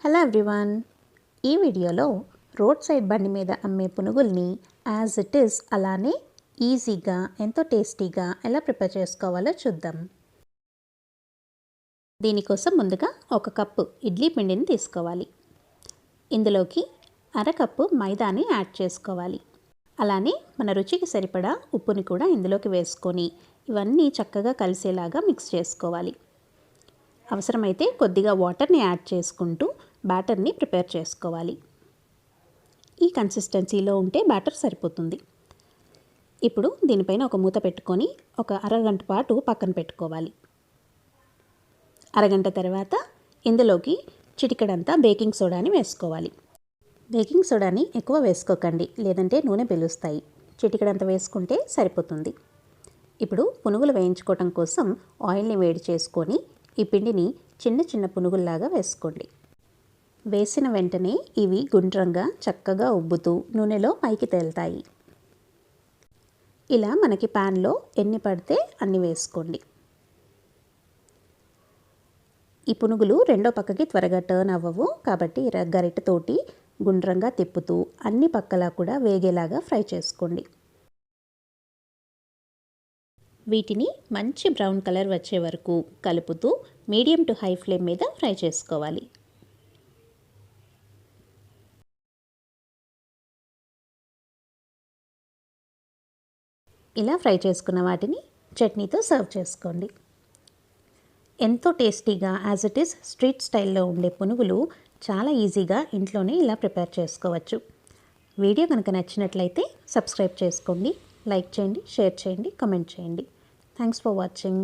Hello everyone, ఈ వీడియోలో road side బండి మీద అమ్మే పునుగుల్ని యాజ్ ఇట్ ఈస్ అలానే ఈజీగా ఎంతో టేస్టీగా ఎలా ప్రిపేర్ చేసుకోవాలో చూద్దాం. దీనికోసం ముందుగా ఒక కప్పు ఇడ్లీ పిండిని తీసుకోవాలి. ఇందులోకి అరకప్పు మైదాని యాడ్ చేసుకోవాలి. అలానే మన రుచికి సరిపడా ఉప్పుని కూడా ఇందులోకి వేసుకొని ఇవన్నీ చక్కగా కలిసేలాగా మిక్స్ చేసుకోవాలి. అవసరమైతే కొద్దిగా వాటర్ని యాడ్ చేసుకుంటూ బ్యాటర్ని ప్రిపేర్ చేసుకోవాలి. ఈ కన్సిస్టెన్సీలో ఉంటే బ్యాటర్ సరిపోతుంది. ఇప్పుడు దీనిపైన ఒక మూత పెట్టుకొని ఒక అరగంట పాటు పక్కన పెట్టుకోవాలి. అరగంట తర్వాత ఇందులోకి చిటికెడంతా బేకింగ్ సోడాని వేసుకోవాలి. బేకింగ్ సోడాని ఎక్కువ వేసుకోకండి, లేదంటే నూనె పీలుస్తాయి. చిటికెడంత వేసుకుంటే సరిపోతుంది. ఇప్పుడు పునుగులు వేయించుకోవటం కోసం ఆయిల్ని వేడి చేసుకొని ఈ పిండిని చిన్న చిన్న పునుగుల్లాగా వేసుకోండి. వేసిన వెంటనే ఇవి గుండ్రంగా చక్కగా ఉబ్బుతూ నూనెలో పైకి తేలుతాయి. ఇలా మనకి ప్యాన్లో ఎన్ని పడితే అన్ని వేసుకోండి. ఈ పునుగులు రెండో పక్కకి త్వరగా టర్న్ అవ్వవు, కాబట్టి గరిటెతోటి గుండ్రంగా తిప్పుతూ అన్ని పక్కలా కూడా వేగేలాగా ఫ్రై చేసుకోండి. వీటిని మంచి బ్రౌన్ కలర్ వచ్చే వరకు కలుపుతూ మీడియం టు హై ఫ్లేమ్ మీద ఫ్రై చేసుకోవాలి. ఇలా ఫ్రై చేసుకున్న వాటిని చట్నీతో సర్వ్ చేసుకోండి. ఎంతో టేస్టీగా యాజ్ ఇట్ ఈస్ స్ట్రీట్ స్టైల్లో ఉండే పునుగులు చాలా ఈజీగా ఇంట్లోనే ఇలా ప్రిపేర్ చేసుకోవచ్చు. వీడియో కనుక నచ్చినట్లయితే సబ్స్క్రైబ్ చేసుకోండి, లైక్ చేయండి, షేర్ చేయండి, కామెంట్ చేయండి. Thanks for watching.